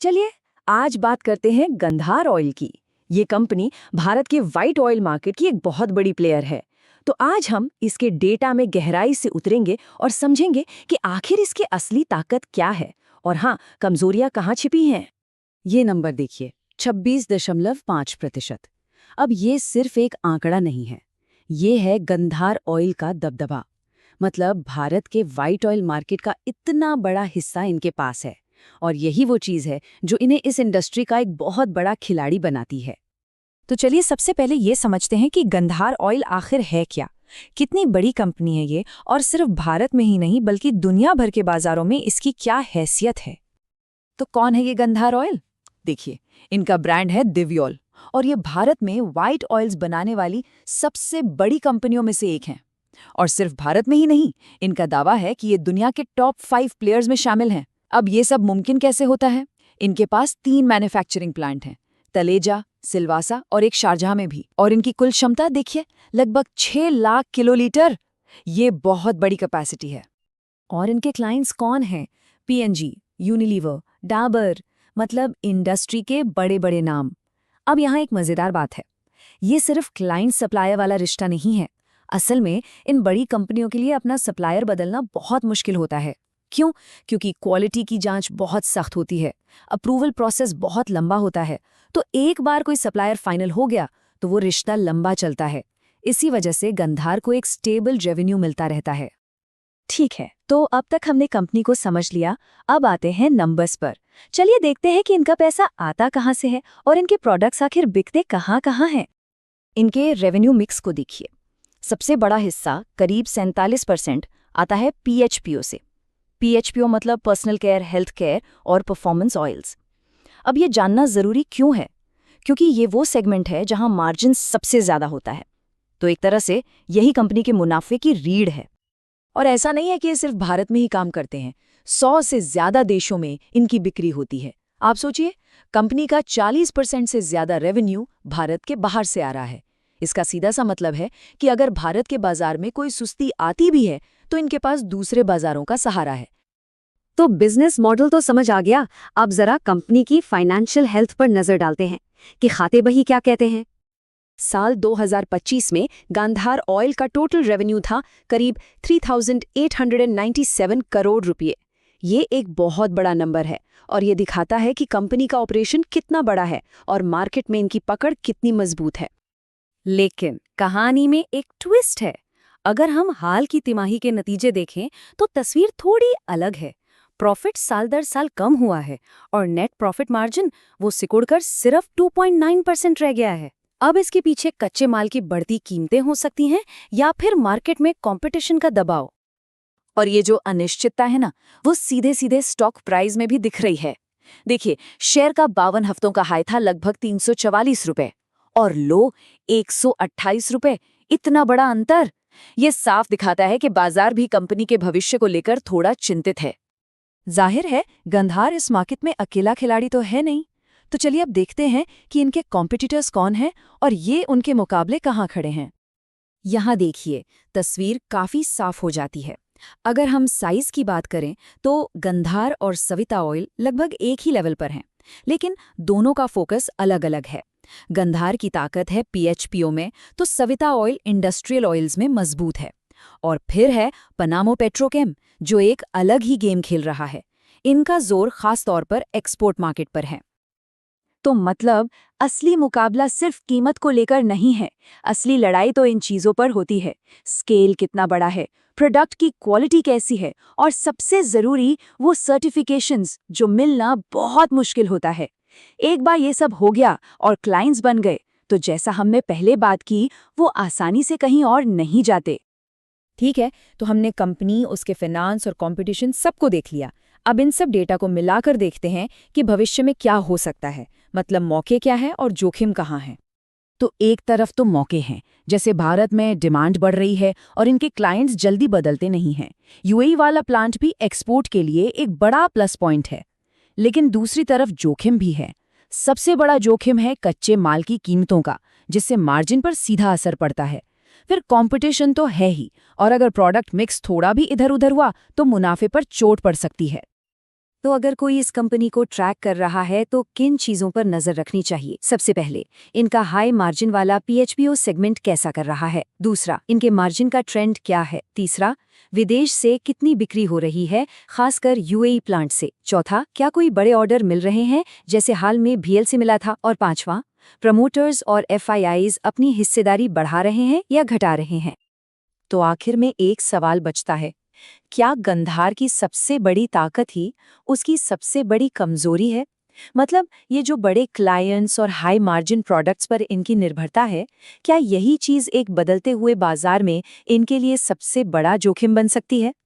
चलिए आज बात करते हैं गंधार ऑयल की। ये कंपनी भारत के व्हाइट ऑयल मार्केट की एक बहुत बड़ी प्लेयर है। तो आज हम इसके डेटा में गहराई से उतरेंगे और समझेंगे कि आखिर इसकी असली ताकत क्या है और हाँ, कमजोरियां कहाँ छिपी हैं। ये नंबर देखिए, 26.5%। अब ये सिर्फ एक आंकड़ा नहीं है, ये है गंधार ऑयल का दबदबा। मतलब भारत के व्हाइट ऑयल मार्केट का इतना बड़ा हिस्सा इनके पास है, और यही वो चीज़ है जो इन्हें इस इंडस्ट्री का एक बहुत बड़ा खिलाड़ी बनाती है। तो चलिए सबसे पहले ये समझते हैं कि गंधार ऑयल आखिर है क्या, कितनी बड़ी कंपनी है ये, और सिर्फ भारत में ही नहीं बल्कि दुनिया भर के बाजारों में इसकी क्या हैसियत है। तो कौन है ये गंधार ऑयल? देखिए, इनका ब्रांड है दिव्योल और ये भारत में व्हाइट ऑयल्स बनाने वाली सबसे बड़ी कंपनियों में से एक है। और सिर्फ भारत में ही नहीं, इनका दावा है कि ये दुनिया के टॉप 5 प्लेयर्स में शामिल हैं। अब ये सब मुमकिन कैसे होता है? इनके पास 3 मैन्युफैक्चरिंग प्लांट हैं, तलेजा, सिलवासा और एक शारजाह में भी। और इनकी कुल क्षमता देखिए, लगभग 6 लाख किलोलीटर। ये बहुत बड़ी कैपेसिटी है। और इनके क्लाइंट्स कौन हैं? P&G, यूनिलीवर, डाबर, मतलब इंडस्ट्री के बड़े बड़े नाम। अब यहाँ एक मज़ेदार बात है, ये सिर्फ क्लाइंट सप्लायर वाला रिश्ता नहीं है। असल में इन बड़ी कंपनियों के लिए अपना सप्लायर बदलना बहुत मुश्किल होता है। क्यों? क्योंकि क्वालिटी की जांच बहुत सख्त होती है, अप्रूवल प्रोसेस बहुत लंबा होता है। तो एक बार कोई सप्लायर फाइनल हो गया तो वो रिश्ता लंबा चलता है। इसी वजह से गंधार को एक स्टेबल रेवेन्यू मिलता रहता है। ठीक है, तो अब तक हमने कंपनी को समझ लिया। अब आते हैं नंबर्स पर। चलिए देखते हैं कि इनका पैसा आता कहाँ से है और इनके प्रोडक्ट्स आखिर बिकते कहाँ कहाँ हैं। इनके रेवेन्यू मिक्स को देखिए। सबसे बड़ा हिस्सा करीब 47% आता है PHPO से। PHPO मतलब पर्सनल केयर, हेल्थ केयर और परफॉर्मेंस ऑयल्स। अब ये जानना ज़रूरी क्यों है? क्योंकि ये वो सेगमेंट है जहां मार्जिन सबसे ज़्यादा होता है। तो एक तरह से यही कंपनी के मुनाफे की रीढ़ है। और ऐसा नहीं है कि ये सिर्फ भारत में ही काम करते हैं, 100 से ज्यादा देशों में इनकी बिक्री होती है। आप सोचिए, कंपनी का 40% से ज्यादा रेवेन्यू भारत के बाहर से आ रहा है। इसका सीधा सा मतलब है कि अगर भारत के बाजार में कोई सुस्ती आती भी है तो इनके पास दूसरे बाजारों का सहारा है। तो बिजनेस मॉडल तो समझ आ गया। अब जरा कंपनी की फाइनेंशियल हेल्थ पर नजर डालते हैं कि खाते बही क्या कहते हैं। साल 2025 में गांधार ऑयल का टोटल रेवेन्यू था करीब 3,897 करोड़ रुपए। ये एक बहुत बड़ा नंबर है और ये दिखाता है कि कंपनी का ऑपरेशन कितना बड़ा है और मार्केट में इनकी पकड़ कितनी मजबूत है। लेकिन कहानी में एक ट्विस्ट है। अगर हम हाल की तिमाही के नतीजे देखें तो तस्वीर थोड़ी अलग है। प्रॉफिट साल दर साल कम हुआ है और नेट प्रॉफिट मार्जिन वो सिकुड़कर सिर्फ 2.9% रह गया है। अब इसके पीछे कच्चे माल की बढ़ती कीमतें हो सकती हैं या फिर मार्केट में कंपटीशन का दबाव। और ये जो अनिश्चितता है ना, वो सीधे सीधे स्टॉक प्राइस में भी दिख रही है। देखिए, शेयर का 52 हफ्तों का हाई था लगभग 344 रुपए और लो 128 रुपए। इतना बड़ा अंतर! ये साफ दिखाता है कि बाजार भी कंपनी के भविष्य को लेकर थोड़ा चिंतित है। जाहिर है गंधार इस मार्केट में अकेला खिलाड़ी तो है नहीं। तो चलिए अब देखते हैं कि इनके कॉम्पिटिटर्स कौन हैं और ये उनके मुकाबले कहाँ खड़े हैं। यहाँ देखिए, तस्वीर काफी साफ हो जाती है। अगर हम साइज की बात करें तो गंधार और सविता ऑयल लगभग एक ही लेवल पर हैं, लेकिन दोनों का फोकस अलग अलग है। गंधार की ताकत है PHPO में, तो सविता ऑयल इंडस्ट्रियल ऑयल्स में मजबूत है। और फिर है पनामो पेट्रोकेम, जो एक अलग ही गेम खेल रहा है। इनका जोर खास तौर पर एक्सपोर्ट मार्केट पर है। तो मतलब असली मुकाबला सिर्फ कीमत को लेकर नहीं है, असली लड़ाई तो इन चीजों पर होती है। स्केल कितना बड़ा है, प्रोडक्ट की क्वालिटी कैसी है और सबसे जरूरी वो सर्टिफिकेशंस जो मिलना बहुत मुश्किल होता है। एक बार ये सब हो गया और क्लाइंट्स बन गए तो जैसा हमने पहले बात की, वो आसानी से कहीं और नहीं जाते। ठीक है, तो हमने कंपनी, उसके फाइनेंस और कंपटीशन सबको देख लिया। अब इन सब डेटा को मिलाकर देखते हैं कि भविष्य में क्या हो सकता है, मतलब मौके क्या है और जोखिम कहाँ है। तो एक तरफ तो मौके हैं, जैसे भारत में डिमांड बढ़ रही है और इनके क्लाइंट्स जल्दी बदलते नहीं हैं। UAE वाला प्लांट भी एक्सपोर्ट के लिए एक बड़ा प्लस पॉइंट है। लेकिन दूसरी तरफ जोखिम भी है। सबसे बड़ा जोखिम है कच्चे माल की कीमतों का, जिससे मार्जिन पर सीधा असर पड़ता है। फिर कंपटीशन तो है ही, और अगर प्रोडक्ट मिक्स थोड़ा भी इधर उधर हुआ तो मुनाफे पर चोट पड़ सकती है। तो अगर कोई इस कंपनी को ट्रैक कर रहा है तो किन चीजों पर नजर रखनी चाहिए? सबसे पहले, इनका हाई मार्जिन वाला पीएचपीओ सेगमेंट कैसा कर रहा है? दूसरा, इनके मार्जिन का ट्रेंड क्या है? तीसरा, विदेश से कितनी बिक्री हो रही है, खासकर यूएई प्लांट से? चौथा, क्या कोई बड़े ऑर्डर मिल रहे हैं जैसे हाल में बीएल से मिला था? और पांचवा, प्रमोटर्स और एफआईआईज अपनी हिस्सेदारी बढ़ा रहे हैं या घटा रहे हैं? तो आखिर में एक सवाल बचता है, क्या गंधार की सबसे बड़ी ताकत ही उसकी सबसे बड़ी कमजोरी है? मतलब ये जो बड़े क्लाइंट्स और हाई मार्जिन प्रोडक्ट्स पर इनकी निर्भरता है, क्या यही चीज एक बदलते हुए बाजार में इनके लिए सबसे बड़ा जोखिम बन सकती है?